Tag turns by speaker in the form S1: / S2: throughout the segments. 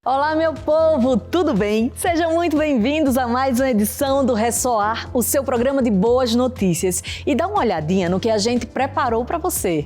S1: Olá, meu povo, tudo bem? Sejam muito bem-vindos a mais uma edição do Ressoar, o seu programa de boas notícias. E dá uma olhadinha no que a gente preparou para você.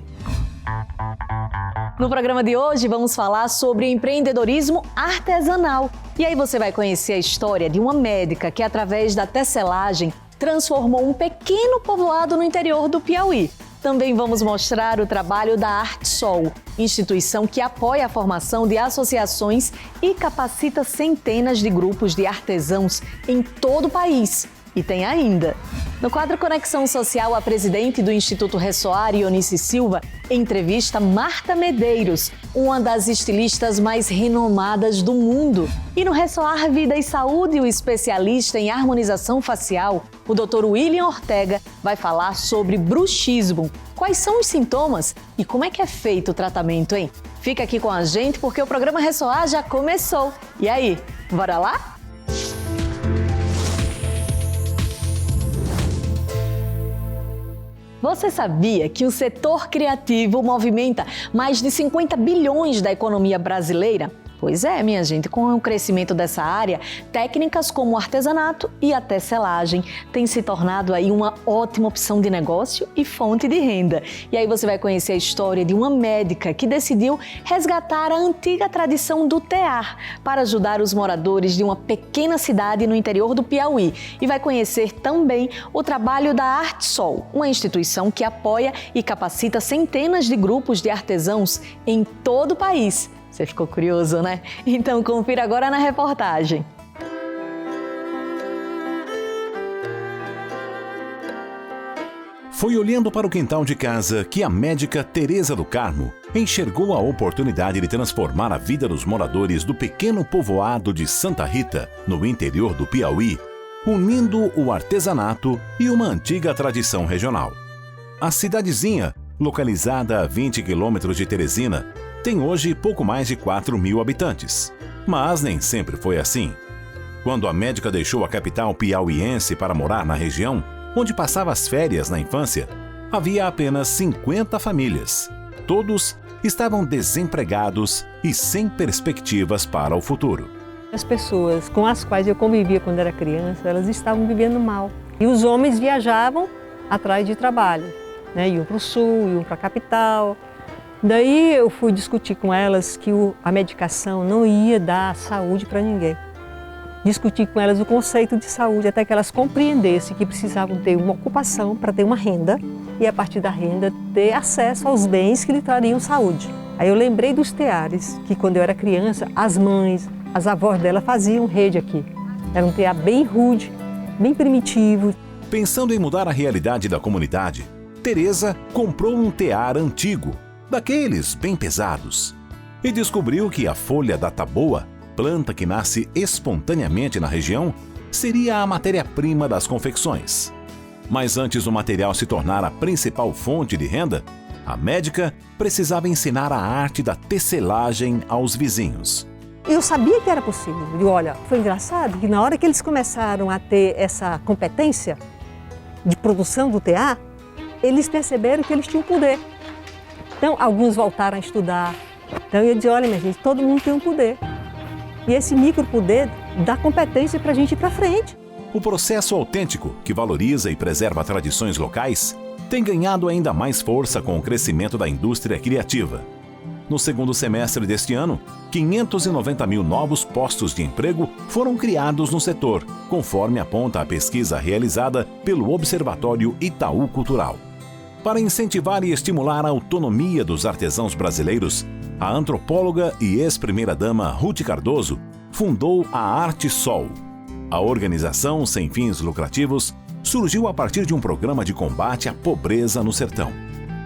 S1: No programa de hoje vamos falar sobre empreendedorismo artesanal. E aí você vai conhecer a história de uma médica que, através da tecelagem, transformou um pequeno povoado no interior do Piauí. Também vamos mostrar o trabalho da ArteSol, instituição que apoia a formação de associações e capacita centenas de grupos de artesãos em todo o país. E tem ainda. No quadro Conexão Social, a presidente do Instituto Ressoar, Ionice Silva, entrevista Marta Medeiros, uma das estilistas mais renomadas do mundo. E no Ressoar Vida e Saúde, o especialista em harmonização facial, o Dr. William Ortega, vai falar sobre bruxismo. Quais são os sintomas e como é que é feito o tratamento, hein? Fica aqui com a gente porque o programa Ressoar já começou. E aí, bora lá? Você sabia que o setor criativo movimenta mais de 50 bilhões da economia brasileira? Pois é, minha gente, com o crescimento dessa área, técnicas como o artesanato e a tecelagem têm se tornado aí uma ótima opção de negócio e fonte de renda. E aí você vai conhecer a história de uma médica que decidiu resgatar a antiga tradição do tear para ajudar os moradores de uma pequena cidade no interior do Piauí. E vai conhecer também o trabalho da ArteSol, uma instituição que apoia e capacita centenas de grupos de artesãos em todo o país. Você ficou curioso, né? Então confira agora na reportagem.
S2: Foi olhando para o quintal de casa que a médica Teresa do Carmo enxergou a oportunidade de transformar a vida dos moradores do pequeno povoado de Santa Rita, no interior do Piauí, unindo o artesanato e uma antiga tradição regional. A cidadezinha, localizada a 20 quilômetros de Teresina, tem hoje pouco mais de 4.000 habitantes. Mas nem sempre foi assim. Quando a médica deixou a capital piauiense para morar na região, onde passava as férias na infância, havia apenas 50 famílias. Todos estavam desempregados e sem perspectivas para o futuro.
S3: As pessoas com as quais eu convivia quando era criança, elas estavam vivendo mal. E os homens viajavam atrás de trabalho, né? Iam para o sul, iam para a capital. Daí eu fui discutir com elas que a medicação não ia dar saúde para ninguém. Discuti com elas o conceito de saúde, até que elas compreendessem que precisavam ter uma ocupação para ter uma renda e, a partir da renda, ter acesso aos bens que lhe trariam saúde. Aí eu lembrei dos teares, que quando eu era criança, as mães, as avós dela faziam rede aqui. Era um tear bem rude, bem primitivo.
S2: Pensando em mudar a realidade da comunidade, Teresa comprou um tear antigo, daqueles bem pesados, e descobriu que a folha da taboa, planta que nasce espontaneamente na região, seria a matéria-prima das confecções. Mas antes do material se tornar a principal fonte de renda, a médica precisava ensinar a arte da tecelagem aos vizinhos.
S3: Eu sabia que era possível. E olha, foi engraçado que na hora que eles começaram a ter essa competência de produção do tear, eles perceberam que eles tinham poder. Então, alguns voltaram a estudar. Então, eu disse, olha, minha gente, todo mundo tem um poder. E esse micropoder dá competência para a gente ir para frente.
S2: O processo autêntico, que valoriza e preserva tradições locais, tem ganhado ainda mais força com o crescimento da indústria criativa. No segundo semestre deste ano, 590 mil novos postos de emprego foram criados no setor, conforme aponta a pesquisa realizada pelo Observatório Itaú Cultural. Para incentivar e estimular a autonomia dos artesãos brasileiros, a antropóloga e ex-primeira-dama Ruth Cardoso fundou a ArteSol. A organização sem fins lucrativos surgiu a partir de um programa de combate à pobreza no sertão.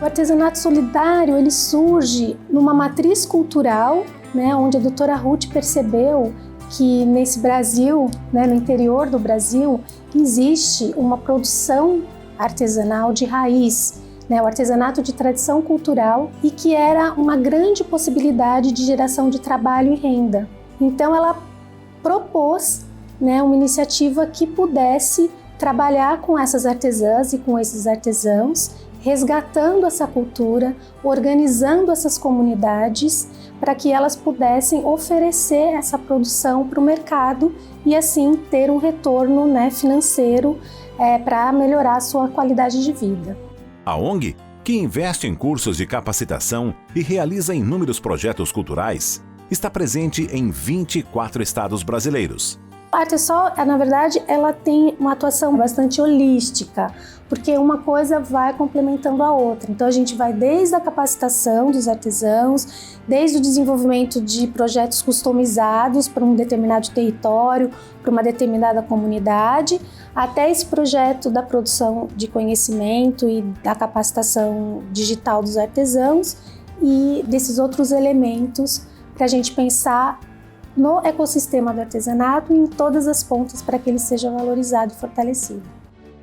S4: O artesanato solidário ele surge numa matriz cultural, né, onde a doutora Ruth percebeu que nesse Brasil, né, no interior do Brasil, existe uma produção artesanal de raiz, né, o artesanato de tradição cultural, e que era uma grande possibilidade de geração de trabalho e renda. Então ela propôs, né, uma iniciativa que pudesse trabalhar com essas artesãs e com esses artesãos, resgatando essa cultura, organizando essas comunidades para que elas pudessem oferecer essa produção para o mercado e assim ter um retorno, né, financeiro para melhorar a sua qualidade de vida.
S2: A ONG, que investe em cursos de capacitação e realiza inúmeros projetos culturais, está presente em 24 estados brasileiros.
S4: A Artesol, na verdade, ela tem uma atuação bastante holística, porque uma coisa vai complementando a outra. Então a gente vai desde a capacitação dos artesãos, desde o desenvolvimento de projetos customizados para um determinado território, para uma determinada comunidade, até esse projeto da produção de conhecimento e da capacitação digital dos artesãos e desses outros elementos para a gente pensar no ecossistema do artesanato e em todas as pontas para que ele seja valorizado e fortalecido.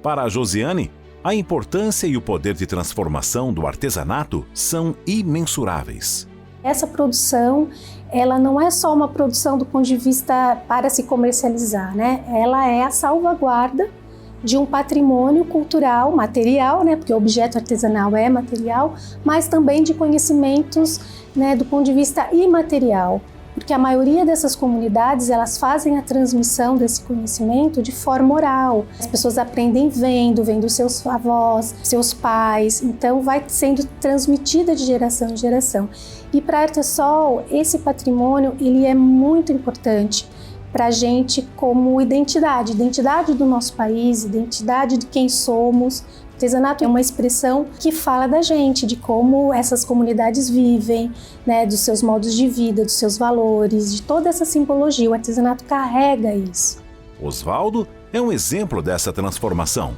S2: Para a Josiane, a importância e o poder de transformação do artesanato são imensuráveis.
S4: Essa produção, ela não é só uma produção do ponto de vista para se comercializar, né? Ela é a salvaguarda de um patrimônio cultural, material, né? Porque o objeto artesanal é material, mas também de conhecimentos, né, do ponto de vista imaterial. Porque a maioria dessas comunidades, elas fazem a transmissão desse conhecimento de forma oral. As pessoas aprendem vendo seus avós, seus pais, então vai sendo transmitida de geração em geração. E para a Artesol, esse patrimônio, ele é muito importante para a gente como identidade do nosso país, identidade de quem somos. Artesanato é uma expressão que fala da gente, de como essas comunidades vivem, né, dos seus modos de vida, dos seus valores, de toda essa simbologia. O artesanato carrega isso.
S2: Osvaldo é um exemplo dessa transformação.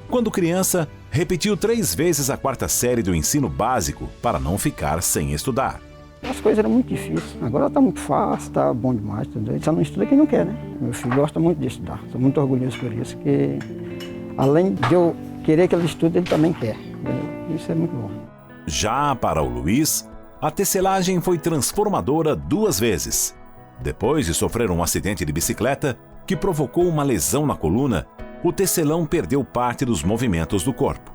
S2: Quando criança, repetiu 3 vezes a 4ª série do ensino básico para não ficar sem estudar.
S5: As coisas eram muito difíceis. Agora está muito fácil, está bom demais. Ele só não estuda quem não quer, né? Meu filho gosta muito de estudar. Sou muito orgulhoso por isso, que além de eu querer que ele estude, ele também quer. Isso é muito bom.
S2: Já para o Luiz, a tecelagem foi transformadora 2 vezes. Depois de sofrer um acidente de bicicleta que provocou uma lesão na coluna, o tecelão perdeu parte dos movimentos do corpo.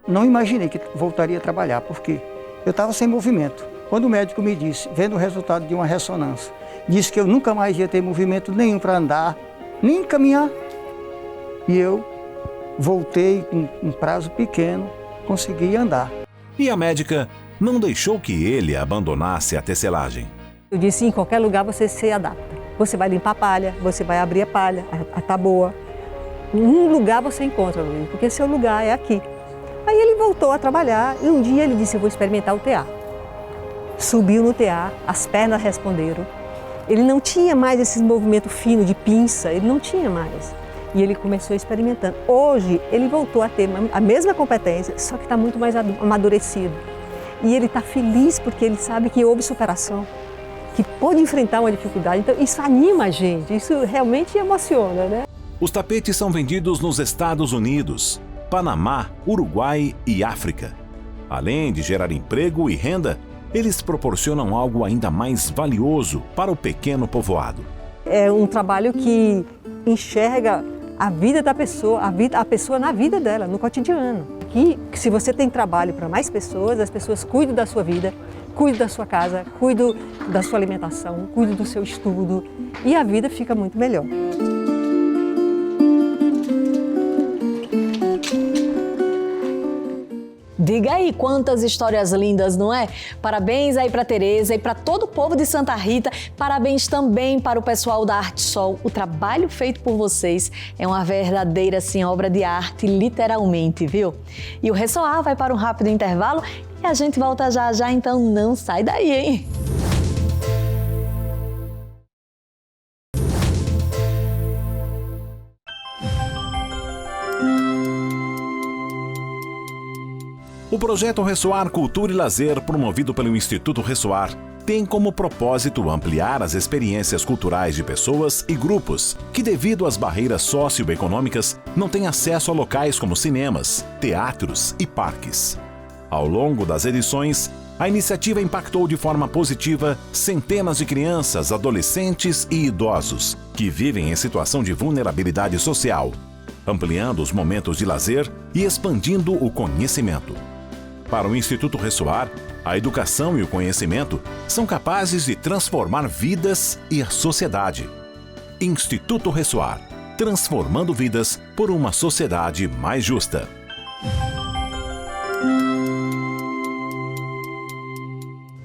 S5: Não imaginei que voltaria a trabalhar, porque eu estava sem movimento. Quando o médico me disse, vendo o resultado de uma ressonância, disse que eu nunca mais ia ter movimento nenhum para andar, nem caminhar, e eu voltei com um prazo pequeno, consegui andar.
S2: E a médica não deixou que ele abandonasse a tecelagem.
S3: Eu disse, em qualquer lugar você se adapta. Você vai limpar a palha, você vai abrir a palha, a taboa. Em um lugar você encontra, Luiz, porque seu lugar é aqui. Aí ele voltou a trabalhar e um dia ele disse, eu vou experimentar o tear. Subiu no tear, as pernas responderam. Ele não tinha mais esse movimento fino de pinça, ele não tinha mais. E ele começou experimentando. Hoje ele voltou a ter a mesma competência, só que está muito mais amadurecido. E ele está feliz porque ele sabe que houve superação, que pôde enfrentar uma dificuldade. Então isso anima a gente, isso realmente emociona, né?
S2: Os tapetes são vendidos nos Estados Unidos, Panamá, Uruguai e África. Além de gerar emprego e renda, eles proporcionam algo ainda mais valioso para o pequeno povoado.
S3: É um trabalho que enxerga a vida da pessoa, a pessoa na vida dela, no cotidiano. Que se você tem trabalho para mais pessoas, as pessoas cuidam da sua vida, cuidam da sua casa, cuidam da sua alimentação, cuidam do seu estudo e a vida fica muito melhor.
S1: Diga aí quantas histórias lindas, não é? Parabéns aí para Tereza e para todo o povo de Santa Rita. Parabéns também para o pessoal da Artesol. O trabalho feito por vocês é uma verdadeira assim, obra de arte, literalmente, viu? E o Ressoar vai para um rápido intervalo e a gente volta já já, então não sai daí, hein?
S2: O projeto Ressoar Cultura e Lazer, promovido pelo Instituto Ressoar, tem como propósito ampliar as experiências culturais de pessoas e grupos que, devido às barreiras socioeconômicas, não têm acesso a locais como cinemas, teatros e parques. Ao longo das edições, a iniciativa impactou de forma positiva centenas de crianças, adolescentes e idosos que vivem em situação de vulnerabilidade social, ampliando os momentos de lazer e expandindo o conhecimento. Para o Instituto Ressoar, a educação e o conhecimento são capazes de transformar vidas e a sociedade. Instituto Ressoar, transformando vidas por uma sociedade mais justa.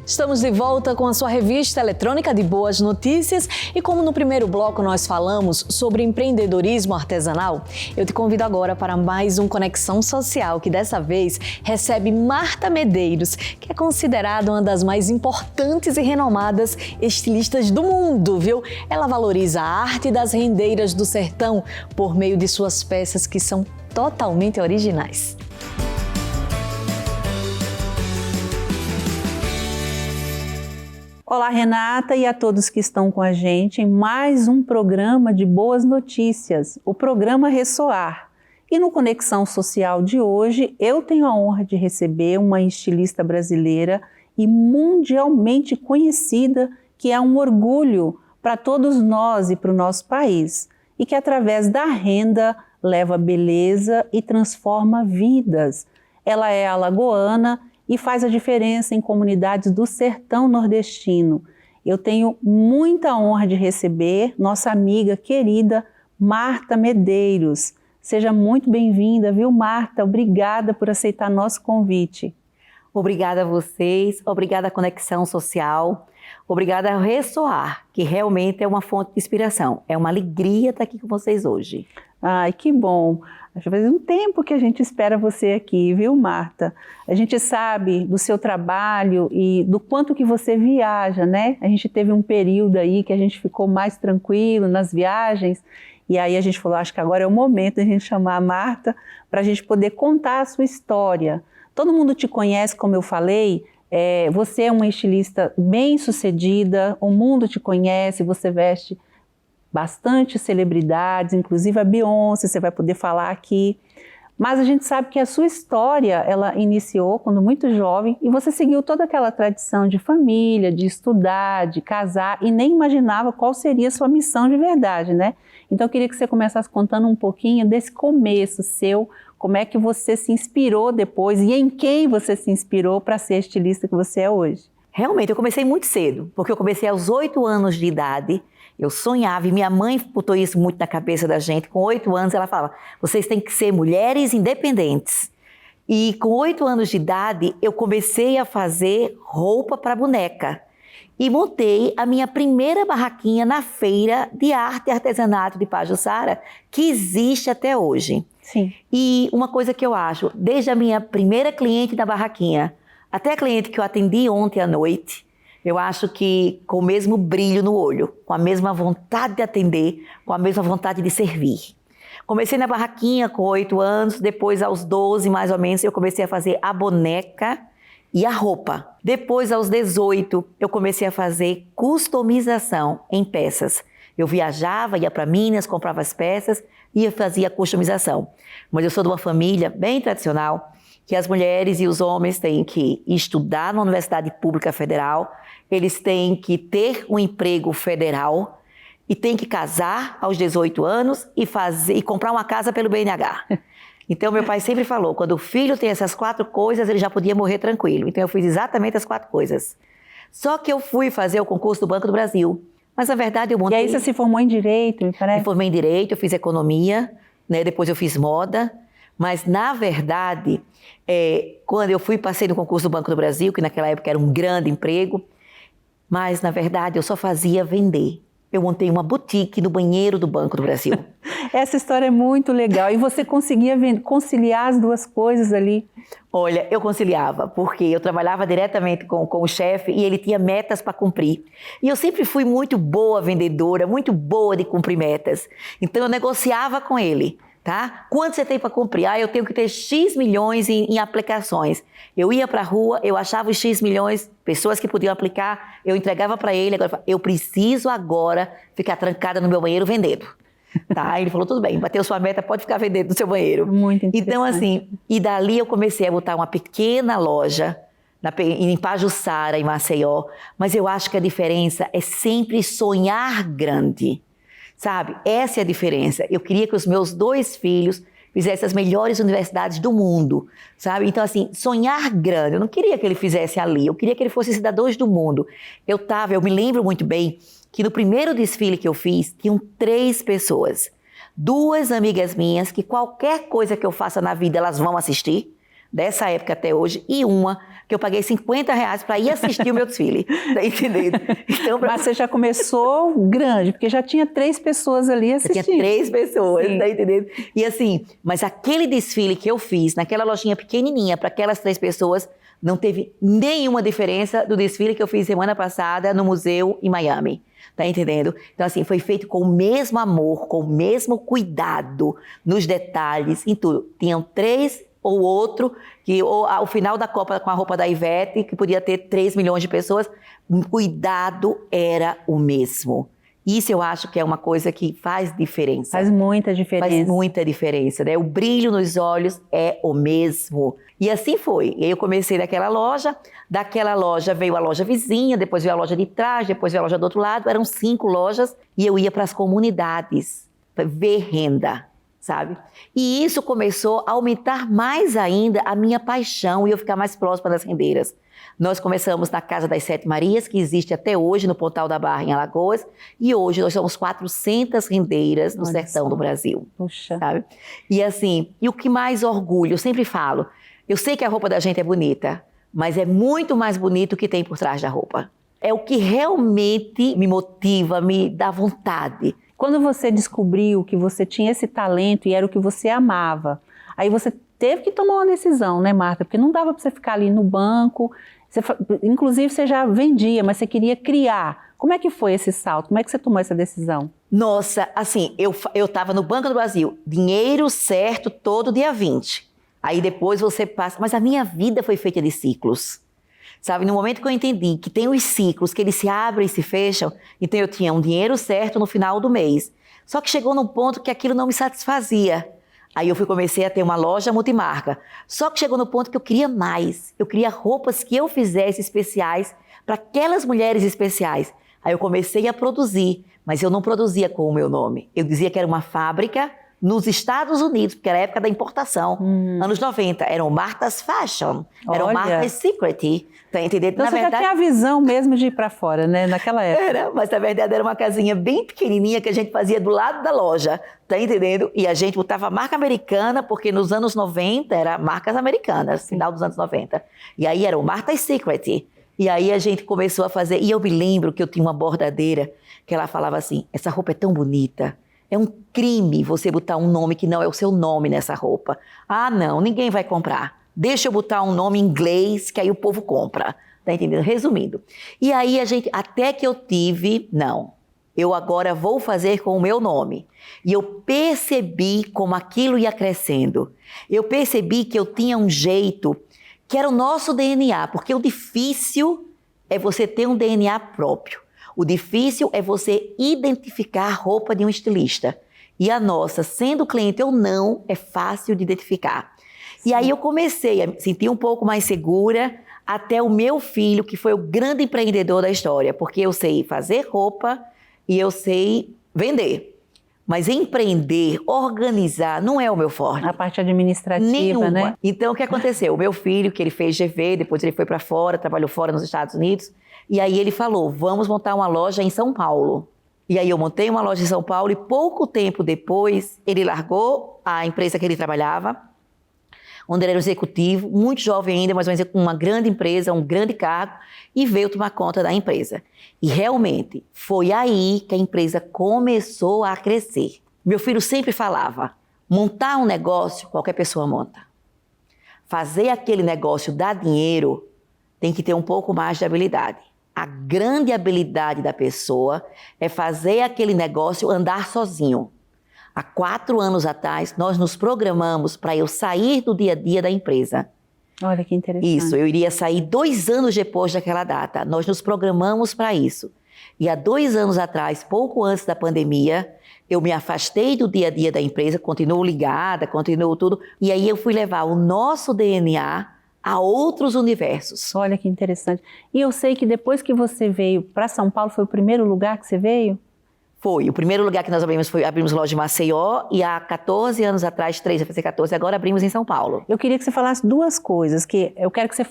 S1: Estamos de volta com a sua revista eletrônica de boas notícias e como no primeiro bloco nós falamos sobre empreendedorismo artesanal, eu te convido agora para mais um Conexão Social, que dessa vez recebe Marta Medeiros, que é considerada uma das mais importantes e renomadas estilistas do mundo, viu? Ela valoriza a arte das rendeiras do sertão por meio de suas peças que são totalmente originais.
S6: Olá, Renata, e a todos que estão com a gente em mais um programa de boas notícias, o programa Ressoar. E no Conexão Social de hoje, eu tenho a honra de receber uma estilista brasileira e mundialmente conhecida, que é um orgulho para todos nós e para o nosso país, e que através da renda leva beleza e transforma vidas. Ela é alagoana e faz a diferença em comunidades do sertão nordestino. Eu tenho muita honra de receber nossa amiga querida Marta Medeiros. Seja muito bem-vinda, viu, Marta? Obrigada por aceitar nosso convite.
S7: Obrigada a vocês, obrigada à Conexão Social, obrigada ao Ressoar, que realmente é uma fonte de inspiração. É uma alegria estar aqui com vocês hoje.
S6: Ai, que bom! Já faz um tempo que a gente espera você aqui, viu, Marta? A gente sabe do seu trabalho e do quanto que você viaja, né? A gente teve um período aí que a gente ficou mais tranquilo nas viagens e aí a gente falou, acho que agora é o momento de a gente chamar a Marta para a gente poder contar a sua história. Todo mundo te conhece, como eu falei, você é uma estilista bem-sucedida, o mundo te conhece, você veste bastante celebridades, inclusive a Beyoncé, você vai poder falar aqui. Mas a gente sabe que a sua história, ela iniciou quando muito jovem e você seguiu toda aquela tradição de família, de estudar, de casar e nem imaginava qual seria a sua missão de verdade, né? Então eu queria que você começasse contando um pouquinho desse começo seu, como é que você se inspirou depois e em quem você se inspirou para ser a estilista que você é hoje.
S7: Realmente, eu comecei muito cedo, porque eu comecei aos 8 anos de idade. Eu sonhava, e minha mãe botou isso muito na cabeça da gente. Com 8 anos, ela falava, vocês têm que ser mulheres independentes. E com 8 anos de idade, eu comecei a fazer roupa para boneca. E montei a minha primeira barraquinha na Feira de Arte e Artesanato de Pajuçara, que existe até hoje.
S6: Sim.
S7: E uma coisa que eu acho, desde a minha primeira cliente da barraquinha, até a cliente que eu atendi ontem à noite, eu acho que com o mesmo brilho no olho, com a mesma vontade de atender, com a mesma vontade de servir. Comecei na barraquinha com 8 anos, depois aos 12 mais ou menos eu comecei a fazer a boneca e a roupa. Depois aos 18 eu comecei a fazer customização em peças. Eu viajava, ia para Minas, comprava as peças e fazia customização. Mas eu sou de uma família bem tradicional, que as mulheres e os homens têm que estudar na Universidade Pública Federal, eles têm que ter um emprego federal e têm que casar aos 18 anos e comprar uma casa pelo BNH. Então, meu pai sempre falou, quando o filho tem essas 4 coisas, ele já podia morrer tranquilo. Então, eu fiz exatamente as 4 coisas. Só que eu fui fazer o concurso do Banco do Brasil. Mas, na verdade, eu montei...
S6: E aí você se formou em Direito, me parece?
S7: Me formei em Direito, eu fiz Economia, né? Depois eu fiz Moda. Mas, na verdade, quando eu passei no concurso do Banco do Brasil, que naquela época era um grande emprego, mas, na verdade, eu só fazia vender. Eu montei uma boutique no banheiro do Banco do Brasil.
S6: Essa história é muito legal. E você conseguia conciliar as duas coisas ali?
S7: Olha, eu conciliava, porque eu trabalhava diretamente com o chefe e ele tinha metas para cumprir. E eu sempre fui muito boa vendedora, muito boa de cumprir metas. Então, eu negociava com ele. Tá? Quanto você tem para cumprir? Eu tenho que ter X milhões em aplicações. Eu ia para a rua, eu achava os X milhões, pessoas que podiam aplicar, eu entregava para ele, agora eu preciso agora ficar trancada no meu banheiro vendendo. Tá? Ele falou, tudo bem, bateu sua meta, pode ficar vendendo no seu banheiro.
S6: Muito interessante.
S7: Então, assim, e dali eu comecei a botar uma pequena loja em Pajuçara, em Maceió, mas eu acho que a diferença é sempre sonhar grande. Sabe? Essa é a diferença. Eu queria que os meus 2 filhos fizesse as melhores universidades do mundo, sabe? Então, assim, sonhar grande. Eu não queria que ele fizesse ali, eu queria que ele fosse cidadãos do mundo. Eu me lembro muito bem que no primeiro desfile que eu fiz, tinham 3 pessoas. 2 amigas minhas, que qualquer coisa que eu faça na vida, elas vão assistir, dessa época até hoje, e uma que eu paguei R$50 para ir assistir o meu desfile, tá entendendo? Então,
S6: Mas você já começou grande, porque já tinha 3 pessoas ali assistindo.
S7: Tinha 3 pessoas,
S6: Sim.
S7: tá entendendo? E assim, mas aquele desfile que eu fiz, naquela lojinha pequenininha, para aquelas 3 pessoas, não teve nenhuma diferença do desfile que eu fiz semana passada no museu em Miami. Tá entendendo? Então, assim, foi feito com o mesmo amor, com o mesmo cuidado, nos detalhes, em tudo. Tinham 3 ou outro, que ao final da Copa com a roupa da Ivete, que podia ter 3 milhões de pessoas, o cuidado era o mesmo. Isso eu acho que é uma coisa que faz diferença.
S6: Faz muita diferença.
S7: Faz muita diferença, né? O brilho nos olhos é o mesmo. E assim foi. E aí eu comecei daquela loja veio a loja vizinha, depois veio a loja de trás, depois veio a loja do outro lado, eram 5 lojas, e eu ia para as comunidades ver renda, sabe? E isso começou a aumentar mais ainda a minha paixão e eu ficar mais próxima das rendeiras. Nós começamos na Casa das 7 Marias, que existe até hoje no Pontal da Barra, em Alagoas, e hoje nós somos 400 rendeiras no sertão do Brasil.
S6: Puxa.
S7: Sabe? E assim, e o que mais orgulho, eu sempre falo, eu sei que a roupa da gente é bonita, mas é muito mais bonito o que tem por trás da roupa. É o que realmente me motiva, me dá vontade.
S6: Quando você descobriu que você tinha esse talento e era o que você amava, aí você teve que tomar uma decisão, né, Marta? Porque não dava para você ficar ali no banco, inclusive você já vendia, mas você queria criar. Como é que foi esse salto? Como é que você tomou essa decisão?
S7: Nossa, assim, eu estava no Banco do Brasil, dinheiro certo todo dia 20. Aí depois você passa... Mas a minha vida foi feita de ciclos. Sabe, no momento que eu entendi que tem os ciclos, que eles se abrem e se fecham, então eu tinha um dinheiro certo no final do mês. Só que chegou num ponto que aquilo não me satisfazia. Aí eu comecei a ter uma loja multimarca. Só que chegou no ponto que eu queria mais. Eu queria roupas que eu fizesse especiais para aquelas mulheres especiais. Aí eu comecei a produzir, mas eu não produzia com o meu nome. Eu dizia que era uma fábrica nos Estados Unidos, porque era a época da importação. Anos 90, eram Martha's Fashion, eram
S6: Olha.
S7: Martha's Secret, tá entendendo?
S6: Então você já tinha a visão mesmo de ir para fora, né, naquela época.
S7: Era, mas na verdade era uma casinha bem pequenininha que a gente fazia do lado da loja, tá entendendo? E a gente botava marca americana, porque nos anos 90 era marcas americanas, final dos anos 90. E aí era o Martha's Secret. E aí a gente começou a fazer, e eu me lembro que eu tinha uma bordadeira que ela falava assim, essa roupa é tão bonita, é um crime você botar um nome que não é o seu nome nessa roupa. Ah, não, ninguém vai comprar. Deixa eu botar um nome em inglês que aí o povo compra. Tá entendendo? Resumindo. E aí a gente, até que eu tive, não, eu agora vou fazer com o meu nome. E eu percebi como aquilo ia crescendo. Eu percebi que eu tinha um jeito que era o nosso DNA, porque o difícil é você ter um DNA próprio. O difícil é você identificar a roupa de um estilista. E a nossa, sendo cliente ou não, é fácil de identificar. Sim. E aí eu comecei a me sentir um pouco mais segura, até o meu filho, que foi o grande empreendedor da história, porque eu sei fazer roupa e eu sei vender. Mas empreender, organizar, não é o meu forte.
S6: A parte administrativa,
S7: nenhuma,
S6: né?
S7: Então, o que aconteceu? O meu filho, que ele fez GV, depois ele foi para fora, trabalhou fora nos Estados Unidos, e aí ele falou, vamos montar uma loja em São Paulo. E aí eu montei uma loja em São Paulo e pouco tempo depois ele largou a empresa que ele trabalhava, onde ele era executivo, muito jovem ainda, mas com uma grande empresa, um grande cargo, e veio tomar conta da empresa. E realmente foi aí que a empresa começou a crescer. Meu filho sempre falava, montar um negócio, qualquer pessoa monta. Fazer aquele negócio dar dinheiro, tem que ter um pouco mais de habilidade. A grande habilidade da pessoa é fazer aquele negócio andar sozinho. Há 4 anos atrás, nós nos programamos para eu sair do dia a dia da empresa.
S6: Olha que interessante.
S7: Isso, eu iria sair 2 anos depois daquela data. Nós nos programamos para isso. E há 2 anos atrás, pouco antes da pandemia, eu me afastei do dia a dia da empresa, continuo ligada, continuo tudo. E aí eu fui levar o nosso DNA a outros universos.
S6: Olha que interessante. E eu sei que depois que você veio para São Paulo, foi o primeiro lugar que você veio?
S7: Foi. O primeiro lugar que nós abrimos loja em Maceió e há 14 anos atrás, 13, vai fazer 14, agora abrimos em São Paulo.
S6: Eu queria que você falasse duas coisas, que eu quero que você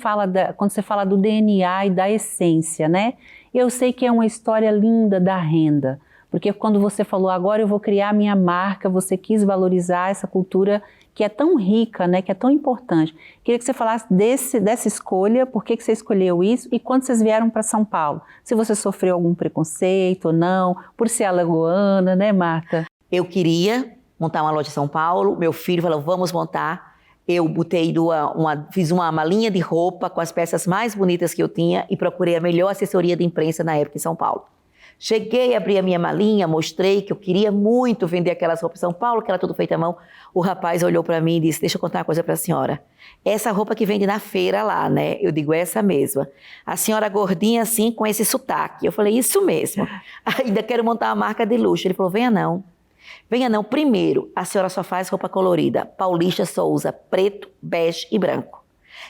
S6: quando você fala do DNA e da essência, né? Eu sei que é uma história linda da renda, porque quando você falou, agora eu vou criar a minha marca, você quis valorizar essa cultura que é tão rica, né, que é tão importante. Queria que você falasse dessa escolha, por que você escolheu isso e quando vocês vieram para São Paulo. Se você sofreu algum preconceito ou não, por ser alagoana, né, Marta?
S7: Eu queria montar uma loja em São Paulo, meu filho falou, vamos montar. Eu fiz uma malinha de roupa com as peças mais bonitas que eu tinha e procurei a melhor assessoria de imprensa na época em São Paulo. Cheguei, abri a minha malinha, mostrei que eu queria muito vender aquelas roupas em São Paulo, que era tudo feito à mão. O rapaz olhou para mim e disse, deixa eu contar uma coisa para a senhora. Essa roupa que vende na feira lá, né? Eu digo, essa mesma. A senhora gordinha assim, com esse sotaque. Eu falei, isso mesmo. Ainda quero montar uma marca de luxo. Ele falou, venha não. Venha não. Primeiro, a senhora só faz roupa colorida. Paulista só usa preto, bege e branco.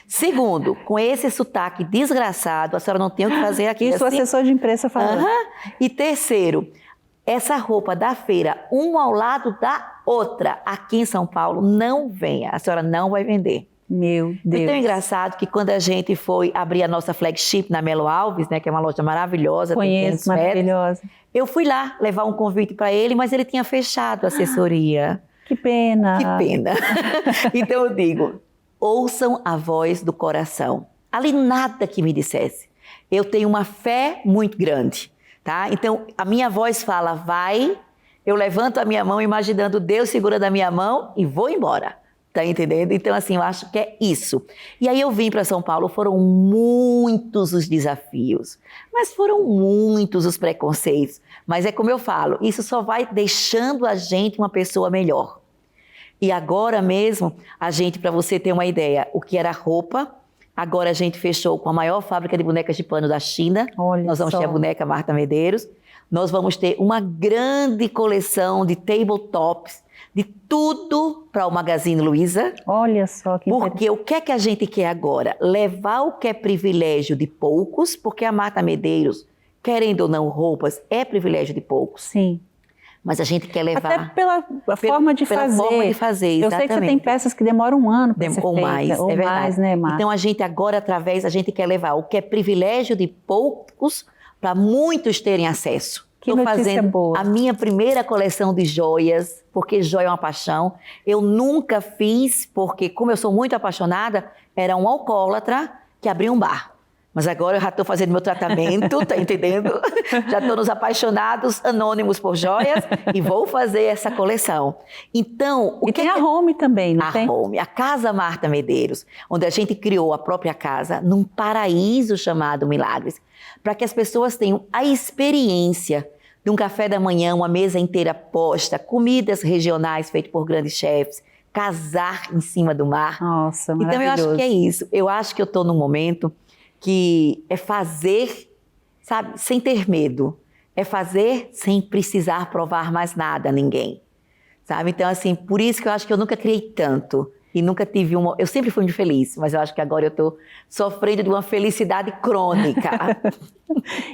S7: Segundo, com esse sotaque desgraçado, a senhora não tem o que fazer aqui.
S6: Isso
S7: assim.
S6: O assessor de imprensa falou.
S7: E terceiro, essa roupa da feira, uma ao lado da outra, aqui em São Paulo, não venha. A senhora não vai vender.
S6: Meu Deus.
S7: É tão engraçado que quando a gente foi abrir a nossa flagship na Melo Alves, né, que é uma loja maravilhosa.
S6: Conheço, maravilhosa.
S7: Eu fui lá levar um convite para ele, mas ele tinha fechado a assessoria.
S6: Que pena.
S7: Que pena. Então eu digo, ouçam a voz do coração. Ali nada que me dissesse. Eu tenho uma fé muito grande, tá? Então a minha voz fala, vai. Eu levanto a minha mão imaginando Deus segura da minha mão e vou embora. Tá entendendo? Então assim, eu acho que é isso. E aí eu vim para São Paulo, foram muitos os desafios, mas foram muitos os preconceitos. Mas é como eu falo, isso só vai deixando a gente uma pessoa melhor. E agora mesmo, a gente, para você ter uma ideia, o que era roupa, agora a gente fechou com a maior fábrica de bonecas de pano da China.
S6: Olha
S7: Nós vamos
S6: só.
S7: ter a boneca Marta Medeiros. Nós vamos ter uma grande coleção de tabletops, de tudo para o Magazine Luiza.
S6: Olha só que
S7: Porque o que é que a gente quer agora? Levar o que é privilégio de poucos, porque a Marta Medeiros, querendo ou não roupas, é privilégio de poucos.
S6: Sim.
S7: Mas a gente quer levar...
S6: Até pela forma de fazer.
S7: Pela forma de fazer, exatamente.
S6: Eu sei que você tem peças que demoram um ano para ser
S7: ou
S6: feita.
S7: mais,
S6: Ou
S7: é verdade.
S6: mais, né, Marta?
S7: Então a gente agora, a gente quer levar o que é privilégio de poucos para muitos terem acesso.
S6: Que
S7: Estou
S6: notícia
S7: fazendo
S6: boa.
S7: a minha primeira coleção de joias, porque joia é uma paixão. Eu nunca fiz, porque como eu sou muito apaixonada, era um alcoólatra que abria um bar. Mas agora eu já estou fazendo meu tratamento, tá entendendo? Já estou nos apaixonados anônimos por joias e vou fazer essa coleção. Então,
S6: E tem a Home também, não tem?
S7: A Home, a Casa Marta Medeiros, onde a gente criou a própria casa num paraíso chamado Milagres, para que as pessoas tenham a experiência de um café da manhã, uma mesa inteira posta, comidas regionais feitas por grandes chefes, casar em cima do mar.
S6: Nossa,
S7: Então eu
S6: maravilhoso.
S7: acho que é isso. Eu acho que eu estou num momento que é fazer, sabe, sem ter medo. É fazer sem precisar provar mais nada a ninguém, sabe? Então, assim, por isso que eu acho que eu nunca criei tanto e nunca tive uma... Eu sempre fui muito feliz, mas eu acho que agora eu estou sofrendo de uma felicidade crônica.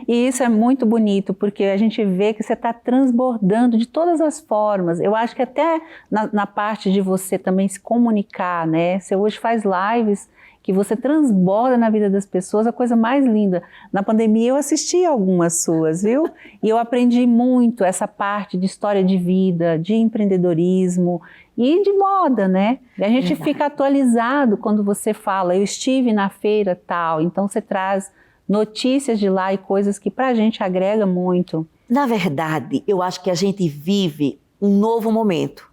S6: E isso é muito bonito, porque a gente vê que você está transbordando de todas as formas. Eu acho que até na parte de você também se comunicar, né? Você hoje faz lives que você transborda na vida das pessoas, a coisa mais linda. Na pandemia eu assisti algumas suas, viu? E eu aprendi muito essa parte de história de vida, de empreendedorismo e de moda, né? E a gente fica atualizado quando você fala, eu estive na feira tal, então você traz notícias de lá e coisas que pra gente agrega muito.
S7: Na verdade, eu acho que a gente vive um novo momento,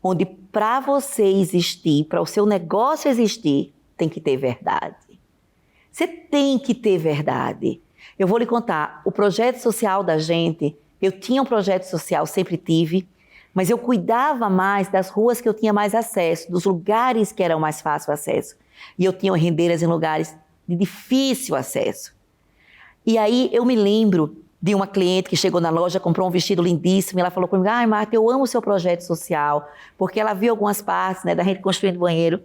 S7: onde para você existir, para o seu negócio existir, tem que ter verdade. Você tem que ter verdade. Eu vou lhe contar, o projeto social da gente, eu tinha um projeto social, sempre tive, mas eu cuidava mais das ruas que eu tinha mais acesso, dos lugares que eram mais fácil acesso. E eu tinha rendeiras em lugares de difícil acesso. E aí eu me lembro de uma cliente que chegou na loja, comprou um vestido lindíssimo, e ela falou comigo, ai Marta, eu amo o seu projeto social, porque ela viu algumas partes, né, da gente construindo banheiro.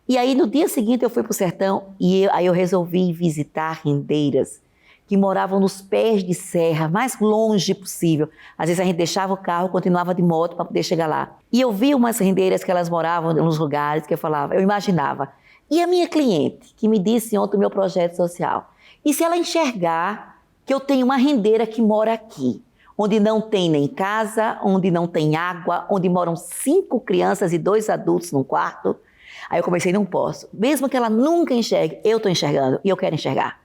S7: E aí no dia seguinte eu fui para o sertão e aí eu resolvi visitar rendeiras que moravam nos pés de serra, mais longe possível. Às vezes a gente deixava o carro, continuava de moto para poder chegar lá. E eu via umas rendeiras que elas moravam nos lugares que eu imaginava. E a minha cliente, que me disse ontem o meu projeto social, e se ela enxergar que eu tenho uma rendeira que mora aqui, onde não tem nem casa, onde não tem água, onde moram 5 crianças e 2 adultos num quarto, aí eu comecei, não posso. Mesmo que ela nunca enxergue, eu estou enxergando e eu quero enxergar.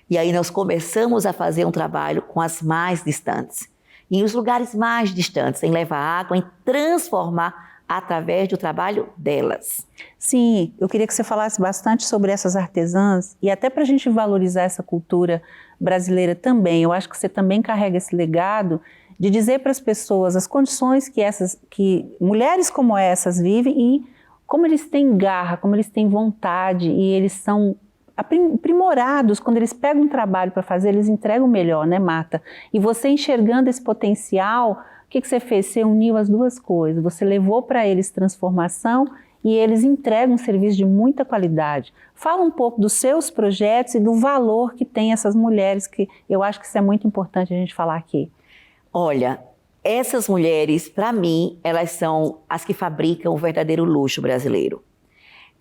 S7: E aí nós começamos a fazer um trabalho com as mais distantes. E os lugares mais distantes, em levar água, em transformar através do trabalho delas.
S6: Sim, eu queria que você falasse bastante sobre essas artesãs e até para a gente valorizar essa cultura brasileira também. Eu acho que você também carrega esse legado de dizer para as pessoas as condições que mulheres como essas vivem e como eles têm garra, como eles têm vontade e eles são aprimorados, quando eles pegam um trabalho para fazer, eles entregam melhor, né, Marta? E você enxergando esse potencial, o que você fez? Você uniu as duas coisas, você levou para eles transformação e eles entregam um serviço de muita qualidade. Fala um pouco dos seus projetos e do valor que tem essas mulheres, que eu acho que isso é muito importante a gente falar aqui.
S7: Olha, essas mulheres, para mim, elas são as que fabricam o verdadeiro luxo brasileiro.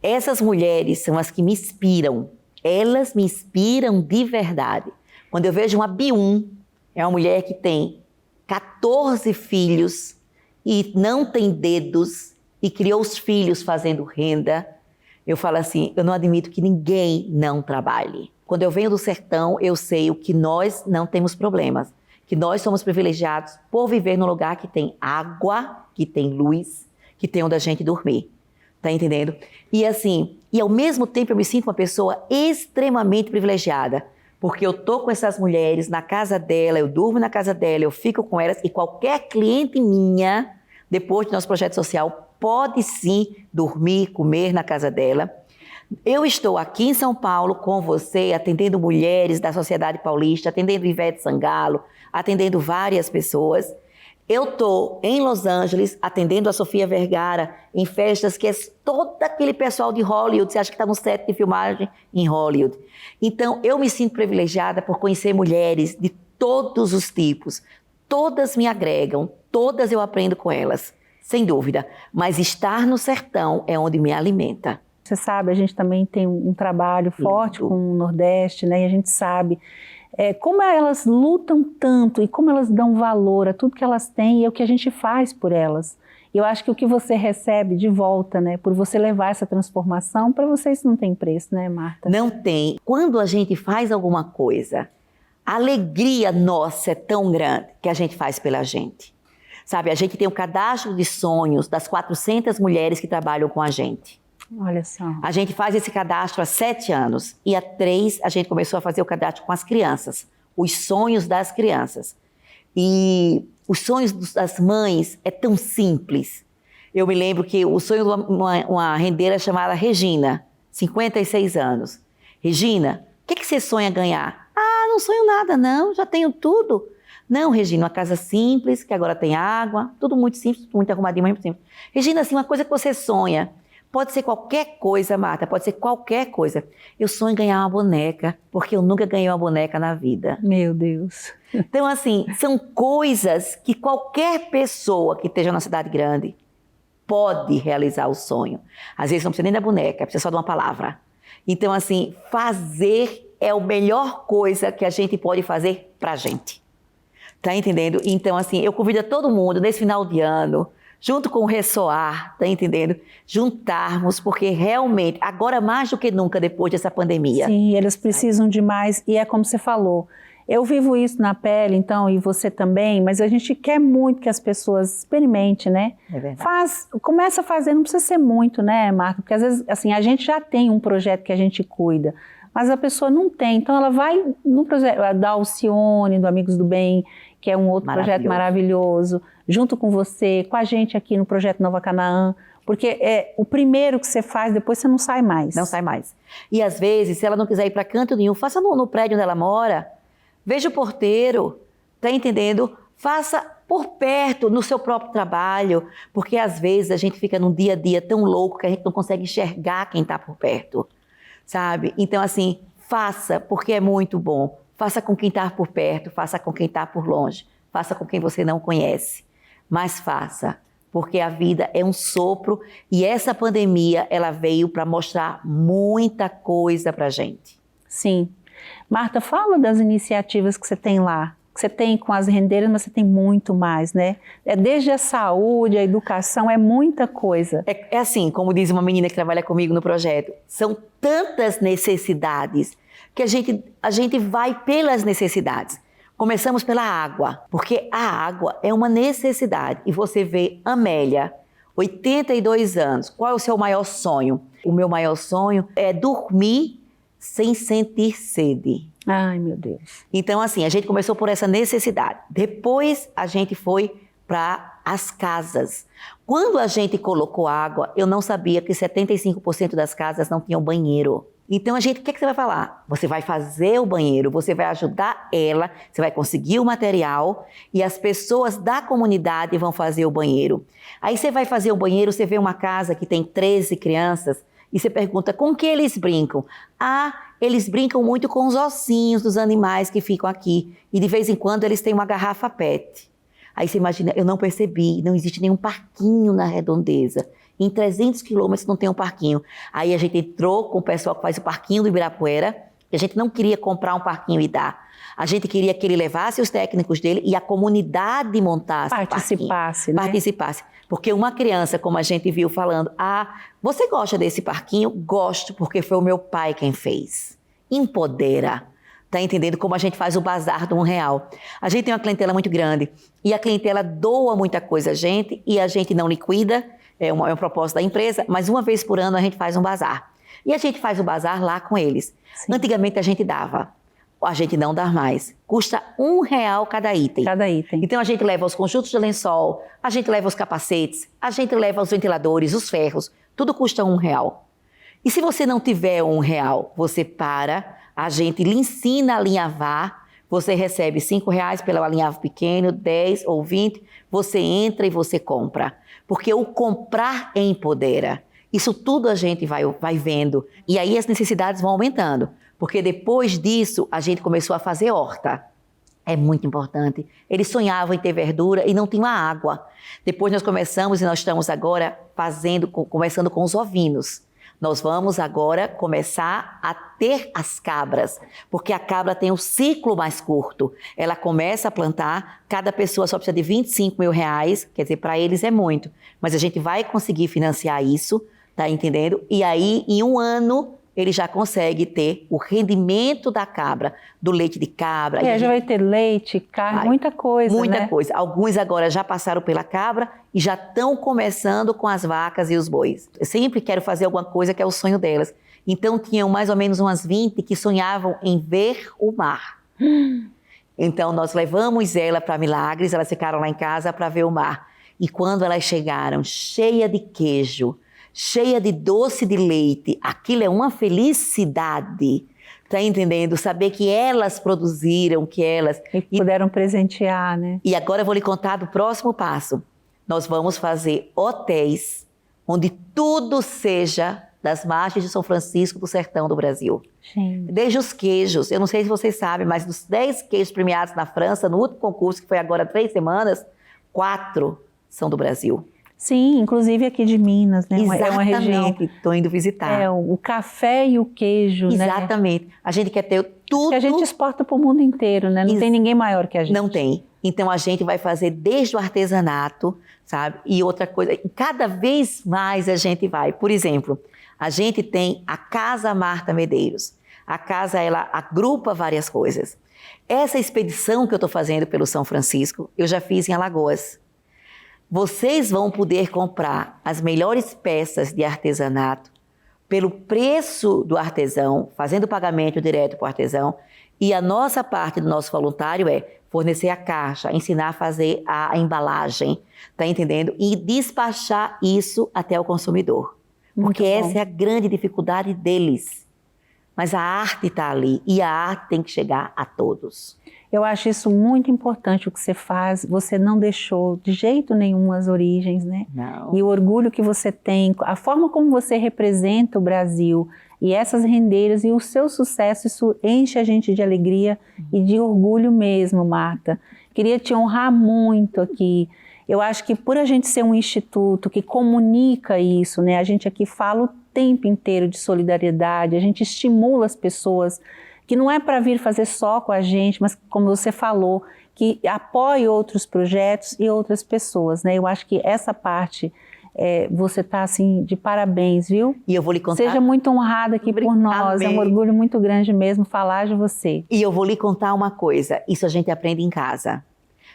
S7: Essas mulheres são as que me inspiram. Elas me inspiram de verdade. Quando eu vejo uma Bium, é uma mulher que tem 14 filhos e não tem dedos e criou os filhos fazendo renda, eu falo assim, eu não admito que ninguém não trabalhe. Quando eu venho do sertão, eu sei o que nós não temos problemas, que nós somos privilegiados por viver num lugar que tem água, que tem luz, que tem onde a gente dormir. Tá entendendo? E assim, e ao mesmo tempo eu me sinto uma pessoa extremamente privilegiada, porque eu tô com essas mulheres na casa dela, eu durmo na casa dela, eu fico com elas e qualquer cliente minha, depois do nosso projeto social, pode sim dormir, comer na casa dela. Eu estou aqui em São Paulo com você, atendendo mulheres da sociedade paulista, atendendo Ivete Sangalo, atendendo várias pessoas. Eu estou em Los Angeles atendendo a Sofia Vergara em festas que é todo aquele pessoal de Hollywood, você acha que está no set de filmagem em Hollywood. Então, eu me sinto privilegiada por conhecer mulheres de todos os tipos. Todas me agregam, todas eu aprendo com elas, sem dúvida. Mas estar no sertão é onde me alimenta.
S6: Você sabe, a gente também tem um trabalho forte com o Nordeste, né? E a gente sabe como elas lutam tanto e como elas dão valor a tudo que elas têm e é o que a gente faz por elas. E eu acho que o que você recebe de volta, né, por você levar essa transformação, para você isso não tem preço, né, Marta?
S7: Não tem. Quando a gente faz alguma coisa, a alegria nossa é tão grande que a gente faz pela gente. Sabe, a gente tem um cadastro de sonhos das 400 mulheres que trabalham com a gente.
S6: Olha só.
S7: A gente faz esse cadastro há 7 anos e há 3 a gente começou a fazer o cadastro com as crianças, os sonhos das crianças. E os sonhos das mães é tão simples. Eu me lembro que o sonho de uma rendeira chamada Regina, 56 anos. Regina, o que você sonha ganhar? Ah, não sonho nada não, já tenho tudo. Não, Regina, uma casa simples, que agora tem água, tudo muito simples, muito arrumadinho, muito simples. Regina, assim, uma coisa que você sonha. Pode ser qualquer coisa, Marta, pode ser qualquer coisa. Eu sonho em ganhar uma boneca, porque eu nunca ganhei uma boneca na vida.
S6: Meu Deus.
S7: Então, assim, são coisas que qualquer pessoa que esteja na cidade grande pode realizar o sonho. Às vezes não precisa nem da boneca, precisa só de uma palavra. Então, assim, fazer é a melhor coisa que a gente pode fazer pra gente. Tá entendendo? Então, assim, eu convido a todo mundo, nesse final de ano, junto com o Ressoar, tá entendendo? Juntarmos, porque realmente, agora mais do que nunca, depois dessa pandemia.
S6: Sim, eles precisam de mais, e é como você falou, eu vivo isso na pele, então, e você também, mas a gente quer muito que as pessoas experimentem, né? É verdade. Começa a fazer, não precisa ser muito, né, Marta? Porque às vezes, assim, a gente já tem um projeto que a gente cuida, mas a pessoa não tem, então ela vai no projeto da Alcione, do Amigos do Bem, que é um outro projeto maravilhoso, junto com você, com a gente aqui no Projeto Nova Canaã, porque é o primeiro que você faz, depois você não sai mais.
S7: Não sai mais. E às vezes, se ela não quiser ir para canto nenhum, faça no prédio onde ela mora, veja o porteiro, tá entendendo? Faça por perto, no seu próprio trabalho, porque às vezes a gente fica num dia a dia tão louco que a gente não consegue enxergar quem está por perto, sabe? Então assim, faça, porque é muito bom. Faça com quem está por perto, faça com quem está por longe, faça com quem você não conhece, mas faça, porque a vida é um sopro e essa pandemia ela veio para mostrar muita coisa para a gente.
S6: Sim. Marta, fala das iniciativas que você tem lá. Que você tem com as rendeiras, mas você tem muito mais, né? É desde a saúde, a educação, é muita coisa.
S7: É assim, como diz uma menina que trabalha comigo no projeto, são tantas necessidades que a gente vai pelas necessidades. Começamos pela água, porque a água é uma necessidade. E você vê Amélia, 82 anos, qual é o seu maior sonho? O meu maior sonho é dormir sem sentir sede.
S6: Ai, meu Deus.
S7: Então, assim, a gente começou por essa necessidade. Depois, a gente foi para as casas. Quando a gente colocou água, eu não sabia que 75% das casas não tinham banheiro. Então, o que é que você vai falar? Você vai fazer o banheiro, você vai ajudar ela, você vai conseguir o material e as pessoas da comunidade vão fazer o banheiro. Aí você vai fazer o banheiro, você vê uma casa que tem 13 crianças e você pergunta com que eles brincam? Ah, eles brincam muito com os ossinhos dos animais que ficam aqui e de vez em quando eles têm uma garrafa PET. Aí você imagina, eu não percebi, não existe nenhum parquinho na redondeza. Em 300 quilômetros não tem um parquinho. Aí a gente entrou com o pessoal que faz o parquinho do Ibirapuera, e a gente não queria comprar um parquinho e dar. A gente queria que ele levasse os técnicos dele e a comunidade montasse
S6: Participasse,
S7: o parquinho.
S6: né?
S7: Participasse. Porque uma criança, como a gente viu falando, você gosta desse parquinho? Gosto, porque foi o meu pai quem fez. Empodera. Tá entendendo como a gente faz o bazar do R$1? A gente tem uma clientela muito grande e a clientela doa muita coisa a gente e a gente não liquida, é um propósito da empresa, mas uma vez por ano a gente faz um bazar. E a gente faz o bazar lá com eles. Sim. Antigamente a gente dava, a gente não dá mais. Custa R$1 cada item.
S6: Cada item.
S7: Então a gente leva os conjuntos de lençol, a gente leva os capacetes, a gente leva os ventiladores, os ferros, tudo custa R$1. E se você não tiver R$1, você a gente lhe ensina a alinhavar, você recebe R$5 pelo alinhavo pequeno, 10 ou 20, você entra e você compra. Porque o comprar empodera. Isso tudo a gente vai vendo. E aí as necessidades vão aumentando. Porque depois disso, a gente começou a fazer horta. É muito importante. Eles sonhavam em ter verdura e não tinham água. Depois nós começamos e nós estamos agora começando com os ovinos. Nós vamos agora começar a ter as cabras, porque a cabra tem um ciclo mais curto. Ela começa a plantar, cada pessoa só precisa de R$25 mil, quer dizer, para eles é muito. Mas a gente vai conseguir financiar isso, tá entendendo? E aí, em um ano, ele já consegue ter o rendimento da cabra, do leite de cabra.
S6: Já vai ter leite, carne, muita coisa,
S7: Muita
S6: né?
S7: coisa. Alguns agora já passaram pela cabra e já estão começando com as vacas e os bois. Eu sempre quero fazer alguma coisa que é o sonho delas. Então, tinham mais ou menos umas 20 que sonhavam em ver o mar. Então, nós levamos ela para Milagres, elas ficaram lá em casa para ver o mar. E quando elas chegaram, cheia de queijo, cheia de doce de leite, aquilo é uma felicidade, tá entendendo? Saber que elas produziram, que elas...
S6: E puderam presentear, né?
S7: E agora eu vou lhe contar do próximo passo. Nós vamos fazer hotéis onde tudo seja das margens de São Francisco do sertão do Brasil.
S6: Gente.
S7: Desde os queijos, eu não sei se vocês sabem, mas dos 10 queijos premiados na França, no último concurso, que foi agora há 3 semanas, 4 são do Brasil.
S6: Sim, inclusive aqui de Minas, né?
S7: Exatamente,
S6: é uma região que
S7: estou indo visitar.
S6: É, o café e o queijo,
S7: Exatamente.
S6: né?
S7: A gente quer ter tudo.
S6: Que a gente exporta para o mundo inteiro, né? Não tem ninguém maior que a gente.
S7: Não tem. Então a gente vai fazer desde o artesanato, sabe? E outra coisa, cada vez mais a gente vai. Por exemplo, a gente tem a Casa Marta Medeiros. A casa, ela agrupa várias coisas. Essa expedição que eu estou fazendo pelo São Francisco, eu já fiz em Alagoas. Vocês vão poder comprar as melhores peças de artesanato pelo preço do artesão, fazendo o pagamento direto para o artesão. E a nossa parte do nosso voluntário é fornecer a caixa, ensinar a fazer a embalagem, tá entendendo? E despachar isso até o consumidor. Porque essa é a grande dificuldade deles. Mas a arte está ali e a arte tem que chegar a todos.
S6: Eu acho isso muito importante o que você faz. Você não deixou de jeito nenhum as origens, né?
S7: Não.
S6: E o orgulho que você tem, a forma como você representa o Brasil, E essas rendeiras e o seu sucesso, isso enche a gente de alegria e de orgulho mesmo, Marta. Queria te honrar muito aqui. Eu acho que por a gente ser um instituto que comunica isso, né? A gente aqui fala o tempo inteiro de solidariedade, a gente estimula as pessoas, que não é para vir fazer só com a gente, mas como você falou, que apoie outros projetos e outras pessoas, né? Eu acho que essa parte, você está assim, de parabéns, viu?
S7: E eu vou lhe contar...
S6: Seja muito honrada aqui por nós, é um orgulho muito grande mesmo falar de você.
S7: E eu vou lhe contar uma coisa, isso a gente aprende em casa.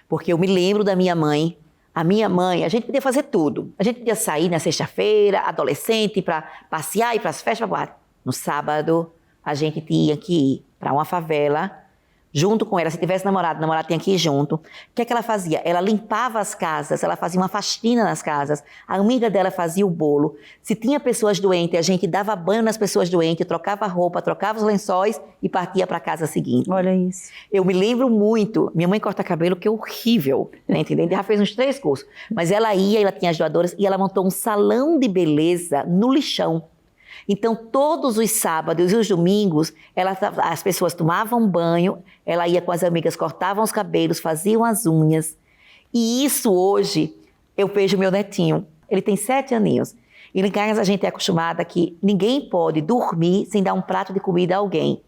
S7: Porque eu me lembro da minha mãe. A minha mãe, a gente podia fazer tudo. A gente podia sair na sexta-feira, adolescente, para passear, ir para as festas, para boate. No sábado, a gente tinha que ir para uma favela, junto com ela. Se tivesse namorado, o namorado tinha que ir junto. O que é que ela fazia? Ela limpava as casas, ela fazia uma faxina nas casas. A amiga dela fazia o bolo. Se tinha pessoas doentes, a gente dava banho nas pessoas doentes, trocava roupa, trocava os lençóis e partia para a casa seguinte.
S6: Olha isso.
S7: Eu me lembro muito, minha mãe corta cabelo, que é horrível, né, entendeu? Já fez uns 3 cursos. Mas ela tinha as doadoras e ela montou um salão de beleza no lixão. Então, todos os sábados e os domingos, as pessoas tomavam banho, ela ia com as amigas, cortavam os cabelos, faziam as unhas. E isso hoje, eu vejo meu netinho, ele tem 7 aninhos. E em casa a gente é acostumada que ninguém pode dormir sem dar um prato de comida a alguém.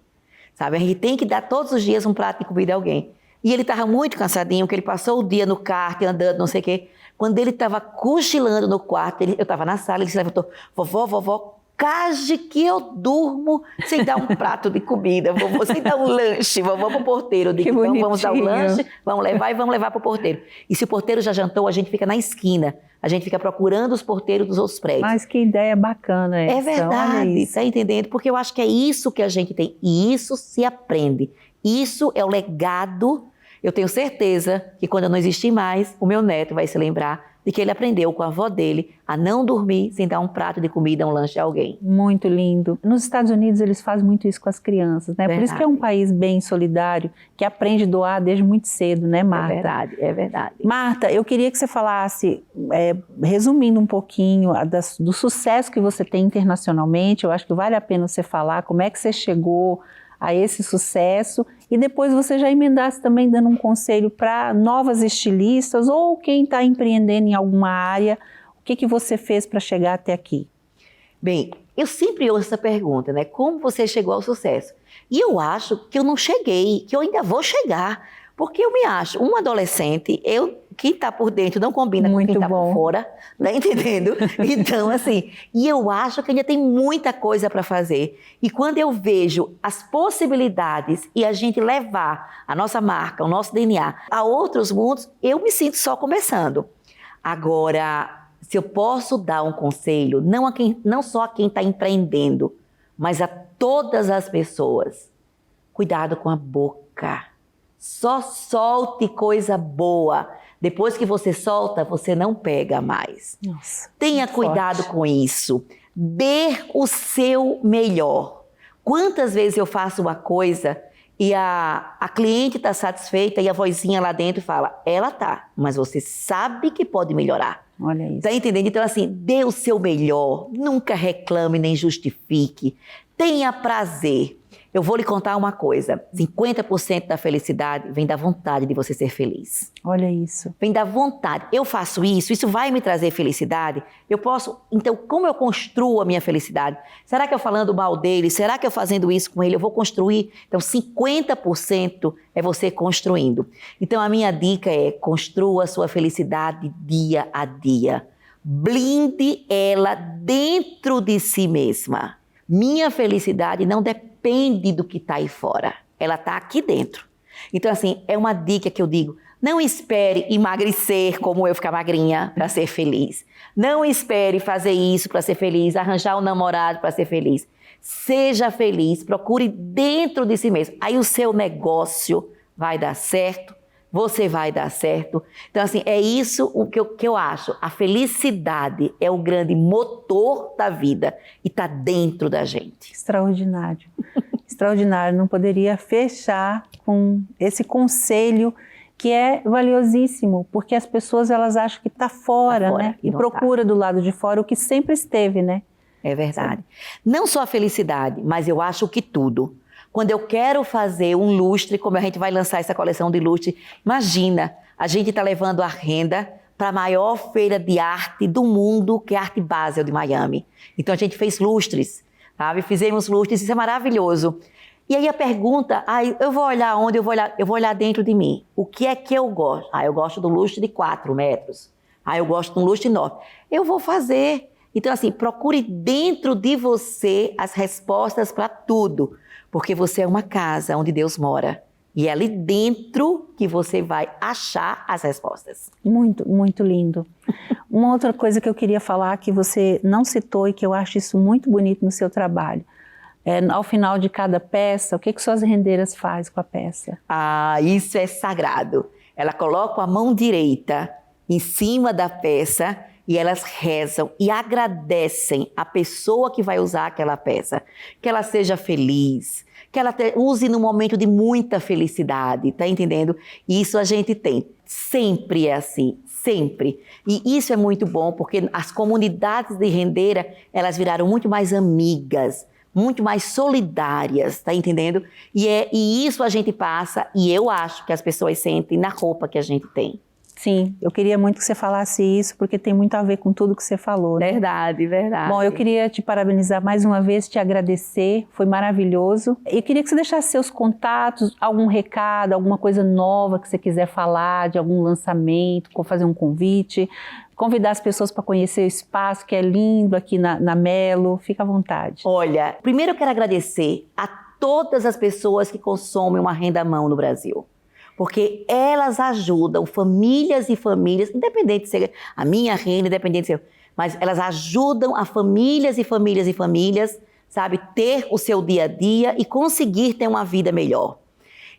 S7: Sabe? A gente tem que dar todos os dias um prato de comida a alguém. E ele estava muito cansadinho, porque ele passou o dia no kart, andando, não sei o quê. Quando ele estava cochilando no quarto, eu estava na sala, ele se levantou, vovó, cage que eu durmo sem dar um prato de comida, vovô, sem dar um lanche, vovó pro porteiro. Eu digo, então vamos dar o lanche, vamos levar pro porteiro. E se o porteiro já jantou, a gente fica na esquina, a gente fica procurando os porteiros dos outros prédios.
S6: Mas que ideia bacana essa.
S7: É verdade, tá entendendo? Porque eu acho que é isso que a gente tem, e isso se aprende. Isso é o legado. Eu tenho certeza que quando eu não existir mais, o meu neto vai se lembrar de que ele aprendeu com a avó dele a não dormir sem dar um prato de comida, um lanche a alguém.
S6: Muito lindo. Nos Estados Unidos eles fazem muito isso com as crianças, né?
S7: Verdade.
S6: Por isso que é um país bem solidário, que aprende a doar desde muito cedo, né, Marta?
S7: É verdade.
S6: Marta, eu queria que você falasse, resumindo um pouquinho do sucesso que você tem internacionalmente. Eu acho que vale a pena você falar como é que você chegou a esse sucesso, e depois você já emendasse também dando um conselho para novas estilistas ou quem está empreendendo em alguma área, o que você fez para chegar até aqui?
S7: Bem, eu sempre ouço essa pergunta, né? Como você chegou ao sucesso? E eu acho que eu não cheguei, que eu ainda vou chegar, porque eu me acho um adolescente, quem está por dentro não combina com quem está por fora, tá entendendo? Então, assim, e eu acho que ainda tem muita coisa para fazer. E quando eu vejo as possibilidades e a gente levar a nossa marca, o nosso DNA a outros mundos, eu me sinto só começando. Agora, se eu posso dar um conselho, não só a quem está empreendendo, mas a todas as pessoas, cuidado com a boca. Só solte coisa boa. Depois que você solta, você não pega mais.
S6: Nossa,
S7: tenha cuidado com isso. Dê o seu melhor. Quantas vezes eu faço uma coisa e a cliente está satisfeita e a vozinha lá dentro fala, ela tá, mas você sabe que pode melhorar.
S6: Olha isso.
S7: Tá entendendo? Então, assim, dê o seu melhor. Nunca reclame nem justifique. Tenha prazer. Eu vou lhe contar uma coisa, 50% da felicidade vem da vontade de você ser feliz.
S6: Olha isso.
S7: Vem da vontade. Eu faço isso vai me trazer felicidade? Eu posso, então, como eu construo a minha felicidade? Será que eu falando mal dele? Será que eu fazendo isso com ele? Eu vou construir? Então, 50% é você construindo. Então, a minha dica é, construa a sua felicidade dia a dia. Blinde ela dentro de si mesma. Minha felicidade não depende do que está aí fora. Ela está aqui dentro. Então, assim, é uma dica que eu digo. Não espere emagrecer como eu ficar magrinha para ser feliz. Não espere fazer isso para ser feliz, arranjar um namorado para ser feliz. Seja feliz, procure dentro de si mesmo. Aí o seu negócio vai dar certo, você vai dar certo. Então, assim, é isso o que eu acho. A felicidade é o grande motor da vida e está dentro da gente.
S6: Extraordinário. Extraordinário. Não poderia fechar com esse conselho que é valiosíssimo, porque as pessoas elas acham que está fora, né? E procura do lado de fora o que sempre esteve, né?
S7: É verdade. Não só a felicidade, mas eu acho que tudo. Quando eu quero fazer um lustre, como a gente vai lançar essa coleção de lustre, imagina, a gente está levando a renda para a maior feira de arte do mundo, que é a Art Basel de Miami. Então a gente fez lustres, sabe? Fizemos lustres, isso é maravilhoso. E aí a pergunta, eu vou olhar onde? Eu vou olhar dentro de mim. O que é que eu gosto? Eu gosto do lustre de 4 metros. Eu gosto de um lustre enorme. Eu vou fazer. Então assim, procure dentro de você as respostas para tudo. Porque você é uma casa onde Deus mora. E é ali dentro que você vai achar as respostas.
S6: Muito, muito lindo. Uma outra coisa que eu queria falar que você não citou e que eu acho isso muito bonito no seu trabalho. Ao final de cada peça, o que suas rendeiras fazem com a peça?
S7: Isso é sagrado. Ela coloca a mão direita em cima da peça e elas rezam e agradecem a pessoa que vai usar aquela peça. Que ela seja feliz, que ela use num momento de muita felicidade, tá entendendo? Isso a gente tem. Sempre é assim, sempre. E isso é muito bom porque as comunidades de rendeira, elas viraram muito mais amigas, muito mais solidárias, tá entendendo? E isso a gente passa e eu acho que as pessoas sentem na roupa que a gente tem.
S6: Sim, eu queria muito que você falasse isso, porque tem muito a ver com tudo que você falou, né?
S7: Verdade, verdade.
S6: Bom, eu queria te parabenizar mais uma vez, te agradecer, foi maravilhoso. Eu queria que você deixasse seus contatos, algum recado, alguma coisa nova que você quiser falar, de algum lançamento, fazer um convite, convidar as pessoas para conhecer o espaço, que é lindo aqui na Melo, fica à vontade.
S7: Olha, primeiro eu quero agradecer a todas as pessoas que consomem uma renda à mão no Brasil. Porque elas ajudam famílias e famílias, independente de ser a minha renda, independente de ser, mas elas ajudam a famílias e famílias e famílias, sabe, ter o seu dia a dia e conseguir ter uma vida melhor.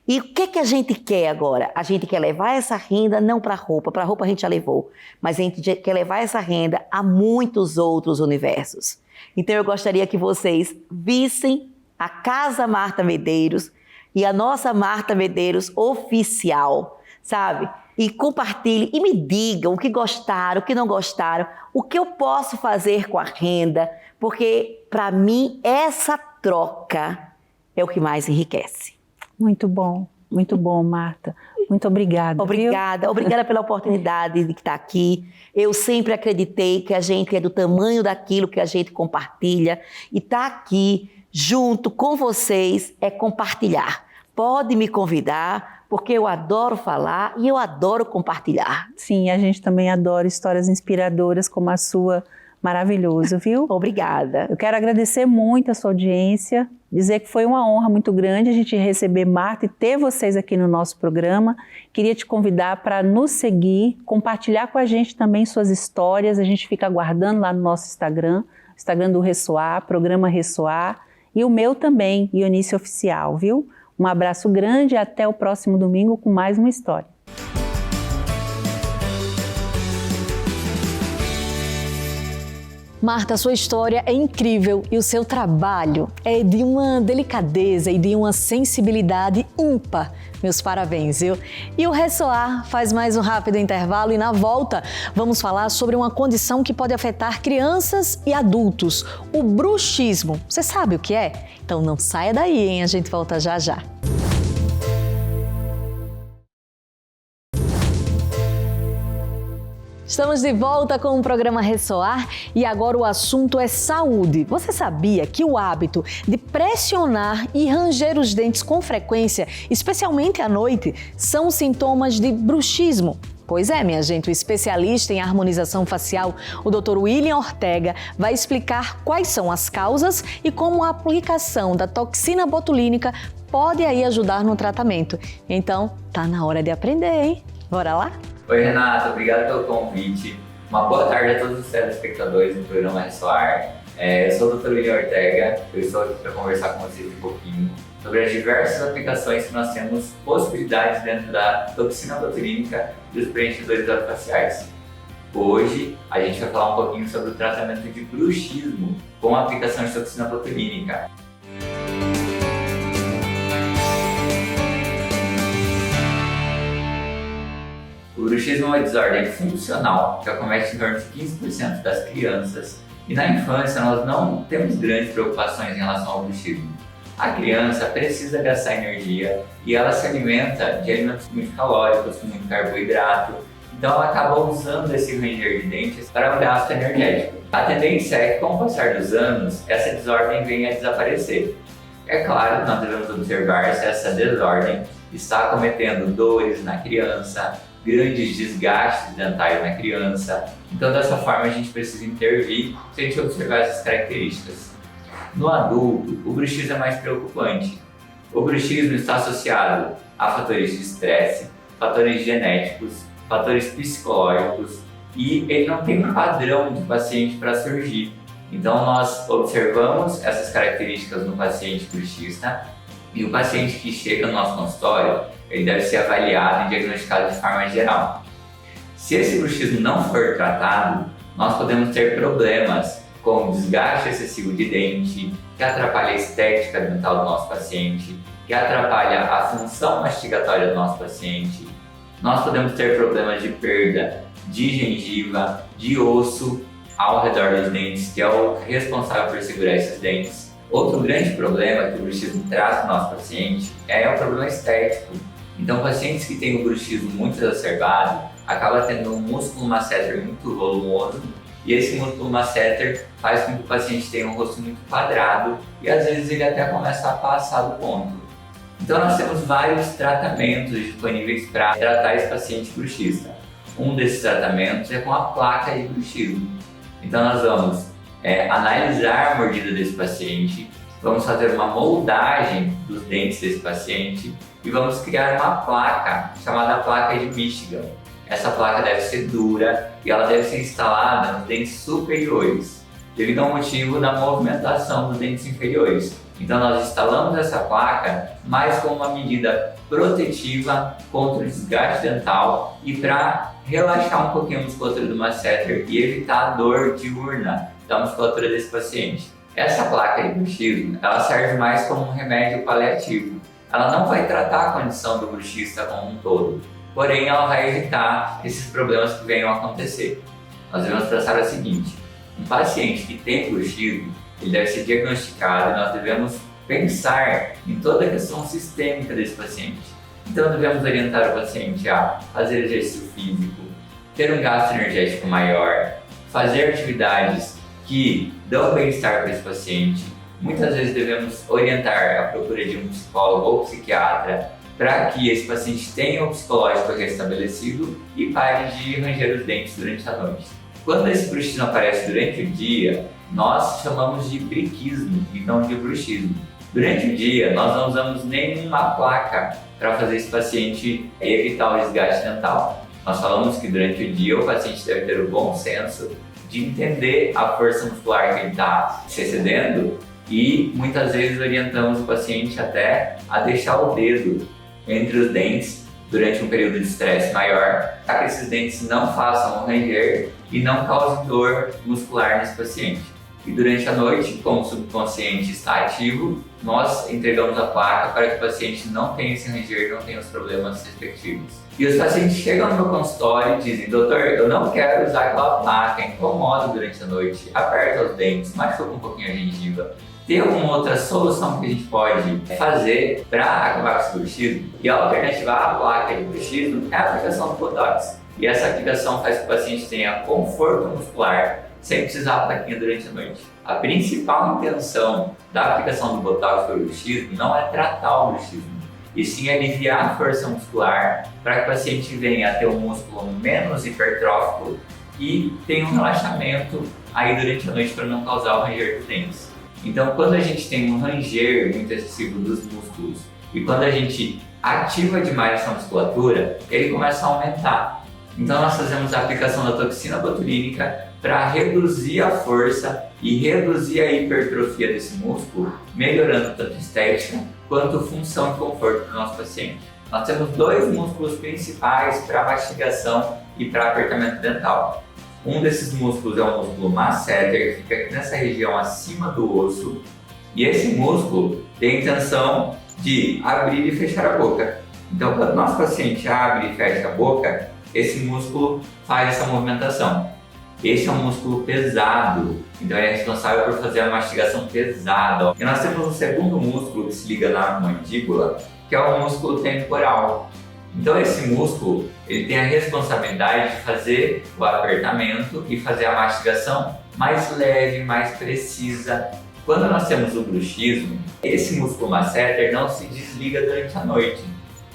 S7: E o que a gente quer agora? A gente quer levar essa renda não para a roupa a gente já levou, mas a gente quer levar essa renda a muitos outros universos. Então eu gostaria que vocês vissem a Casa Marta Medeiros, e a nossa Marta Medeiros oficial, sabe? E compartilhem e me digam o que gostaram, o que não gostaram, o que eu posso fazer com a renda, porque para mim essa troca é o que mais enriquece.
S6: Muito bom, Marta. Muito obrigada.
S7: Obrigada, obrigada pela oportunidade de estar aqui. Eu sempre acreditei que a gente é do tamanho daquilo que a gente compartilha e estar aqui junto com vocês é compartilhar. Pode me convidar, porque eu adoro falar e eu adoro compartilhar.
S6: Sim, a gente também adora histórias inspiradoras como a sua. Maravilhoso, viu?
S7: Obrigada.
S6: Eu quero agradecer muito a sua audiência, dizer que foi uma honra muito grande a gente receber Marta e ter vocês aqui no nosso programa. Queria te convidar para nos seguir, compartilhar com a gente também suas histórias. A gente fica aguardando lá no nosso Instagram do Ressoar, programa Ressoar, e o meu também, Ionice Oficial, viu? Um abraço grande e até o próximo domingo com mais uma história.
S1: Marta, sua história é incrível e o seu trabalho é de uma delicadeza e de uma sensibilidade ímpar. Meus parabéns, viu? E o Ressoar faz mais um rápido intervalo e na volta vamos falar sobre uma condição que pode afetar crianças e adultos, o bruxismo. Você sabe o que é? Então não saia daí, hein? A gente volta já já. Estamos de volta com o programa Ressoar e agora o assunto é saúde. Você sabia que o hábito de pressionar e ranger os dentes com frequência, especialmente à noite, são sintomas de bruxismo? Pois é, minha gente, o especialista em harmonização facial, o Dr. William Ortega, vai explicar quais são as causas e como a aplicação da toxina botulínica pode aí ajudar no tratamento. Então, tá na hora de aprender, hein? Bora lá?
S8: Oi, Renata, obrigado pelo convite. Uma boa tarde a todos os telespectadores do programa Ressoar. Eu sou o Dr. William Ortega, eu estou aqui para conversar com vocês um pouquinho sobre as diversas aplicações que nós temos possibilidades dentro da toxina botulínica e dos preenchedores orofaciais. Hoje a gente vai falar um pouquinho sobre o tratamento de bruxismo com a aplicação de toxina botulínica. O bruxismo é uma desordem funcional que acomete em torno de 15% das crianças E na infância nós não temos grandes preocupações em relação ao bruxismo. A criança precisa gastar energia e ela se alimenta de alimentos muito calóricos, com muito carboidrato. Então ela acaba usando esse ranger de dentes para o gasto energético. A tendência é que com o passar dos anos, essa desordem venha a desaparecer. É claro que nós devemos observar se essa desordem está cometendo dores na criança, grandes desgastes dentais na criança. Então dessa forma a gente precisa intervir se a gente observar essas características. No adulto, o bruxismo é mais preocupante. O bruxismo está associado a fatores de estresse, fatores genéticos, fatores psicológicos e ele não tem um padrão de paciente para surgir. Então nós observamos essas características no paciente bruxista e o paciente que chega no nosso consultório, ele deve ser avaliado e diagnosticado de forma geral. Se esse bruxismo não for tratado, nós podemos ter problemas como desgaste excessivo de dente, que atrapalha a estética dental do nosso paciente, que atrapalha a função mastigatória do nosso paciente. Nós podemos ter problemas de perda de gengiva, de osso ao redor dos dentes, que é o responsável por segurar esses dentes. Outro grande problema que o bruxismo traz no nosso paciente é o problema estético. Então, pacientes que têm o bruxismo muito exacerbado acabam tendo um músculo masseter muito volumoso e esse músculo masseter faz com que o paciente tenha um rosto muito quadrado e às vezes ele até começa a passar do ponto. Então, nós temos vários tratamentos disponíveis para tratar esse paciente bruxista. Um desses tratamentos é com a placa de bruxismo. Então, nós vamos analisar a mordida desse paciente, vamos fazer uma moldagem dos dentes desse paciente e vamos criar uma placa chamada placa de Michigan. Essa placa deve ser dura e ela deve ser instalada nos dentes superiores, devido ao motivo da movimentação dos dentes inferiores. Então nós instalamos essa placa mais como uma medida protetiva contra o desgaste dental e para relaxar um pouquinho a musculatura do masseter e evitar a dor diurna da musculatura desse paciente. Essa placa de bruxismo, ela serve mais como um remédio paliativo. Ela não vai tratar a condição do bruxista como um todo, porém ela vai evitar esses problemas que venham a acontecer. Nós devemos pensar o seguinte: um paciente que tem bruxismo, ele deve ser diagnosticado e nós devemos pensar em toda a questão sistêmica desse paciente. Então devemos orientar o paciente a fazer exercício físico, ter um gasto energético maior, fazer atividades que dão bem-estar para esse paciente. Muitas vezes devemos orientar a procura de um psicólogo ou psiquiatra para que esse paciente tenha o psicológico restabelecido e pare de ranger os dentes durante a noite. Quando esse bruxismo aparece durante o dia, nós chamamos de briquismo e não de bruxismo. Durante o dia, nós não usamos nenhuma placa para fazer esse paciente evitar o desgaste dental. Nós falamos que durante o dia o paciente deve ter o bom senso de entender a força muscular que ele está se excedendo e muitas vezes orientamos o paciente até a deixar o dedo entre os dentes durante um período de estresse maior, para que esses dentes não façam um ranger e não causem dor muscular nesse paciente. E durante a noite, como o subconsciente está ativo, nós entregamos a placa para que o paciente não tenha esse ranger, não tenha os problemas respectivos. E os pacientes chegam no meu consultório e dizem: doutor, eu não quero usar aquela placa, incomoda durante a noite, aperta os dentes, machuca um pouquinho a gengiva. Tem alguma outra solução que a gente pode fazer para acabar com esse bruxismo? E a alternativa à placa de bruxismo é a aplicação do Botox. E essa aplicação faz que o paciente tenha conforto muscular sem precisar da plaquinha durante a noite. A principal intenção da aplicação do Botox para o bruxismo não é tratar o bruxismo, e sim aliviar a força muscular para que o paciente venha a ter um músculo menos hipertrófico e tenha um relaxamento aí durante a noite para não causar o ranger dos dentes. Então, quando a gente tem um ranger muito excessivo dos músculos e quando a gente ativa demais essa musculatura, ele começa a aumentar. Então, nós fazemos a aplicação da toxina botulínica para reduzir a força e reduzir a hipertrofia desse músculo, melhorando tanto estética quanto função e conforto do nosso paciente. Nós temos dois músculos principais para mastigação e para apertamento dental. Um desses músculos é o músculo masseter, que fica aqui nessa região acima do osso, e esse músculo tem a intenção de abrir e fechar a boca. Então, quando o nosso paciente abre e fecha a boca, esse músculo faz essa movimentação. Esse é um músculo pesado, então ele é responsável por fazer a mastigação pesada. E nós temos um segundo músculo que se liga na mandíbula, que é o músculo temporal. Então esse músculo, ele tem a responsabilidade de fazer o apertamento e fazer a mastigação mais leve, mais precisa. Quando nós temos o bruxismo, esse músculo masseter não se desliga durante a noite.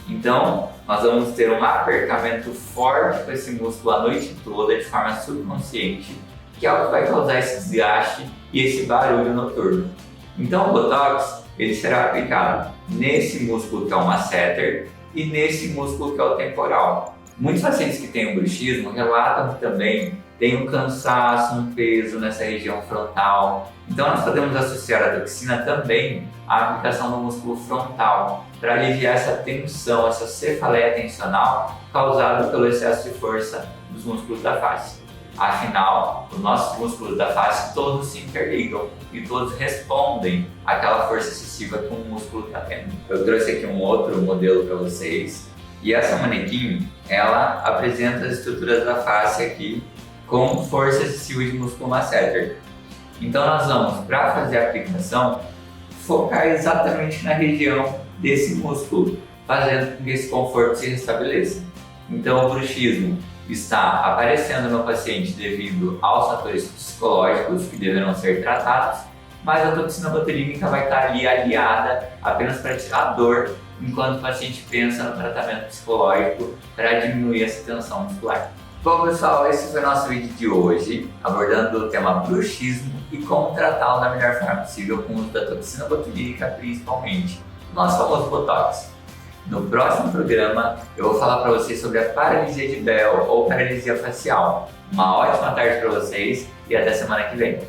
S8: Então, nós vamos ter um apertamento forte com esse músculo a noite toda, de forma subconsciente, que é o que vai causar esse desgaste e esse barulho noturno. Então, o Botox, ele será aplicado nesse músculo que é o masseter e nesse músculo que é o temporal. Muitos pacientes que têm o bruxismo relatam que também tem um cansaço, um peso nessa região frontal. Então nós podemos associar a toxina também à aplicação no músculo frontal, para aliviar essa tensão, essa cefaleia tensional causada pelo excesso de força dos músculos da face. Afinal, os nossos músculos da face todos se interligam e todos respondem àquela força excessiva que um músculo está tendo. Eu trouxe aqui um outro modelo para vocês, e essa manequim, ela apresenta as estruturas da face aqui com força excessiva de músculo masseter. Então nós vamos, para fazer a aplicação, focar exatamente na região desse músculo, fazendo com que esse conforto se restabeleça. Então o bruxismo está aparecendo no paciente devido aos fatores psicológicos que deverão ser tratados, mas a toxina botulínica vai estar ali aliada apenas para tirar a dor, enquanto o paciente pensa no tratamento psicológico para diminuir essa tensão muscular. Bom pessoal, esse foi o nosso vídeo de hoje, abordando o tema bruxismo e como tratá-lo da melhor forma possível com o uso da toxina botulínica, principalmente o nosso famoso Botox. No próximo programa eu vou falar para vocês sobre a paralisia de Bell ou paralisia facial. Uma ótima tarde para vocês e até semana que vem.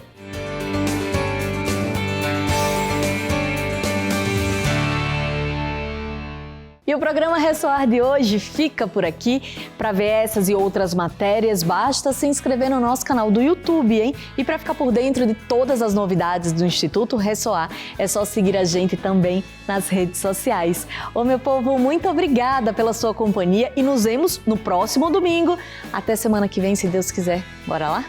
S1: E o programa Ressoar de hoje fica por aqui. Para ver essas e outras matérias, basta se inscrever no nosso canal do YouTube, hein? E para ficar por dentro de todas as novidades do Instituto Ressoar, é só seguir a gente também nas redes sociais. Ô meu povo, muito obrigada pela sua companhia e nos vemos no próximo domingo. Até semana que vem, se Deus quiser. Bora lá?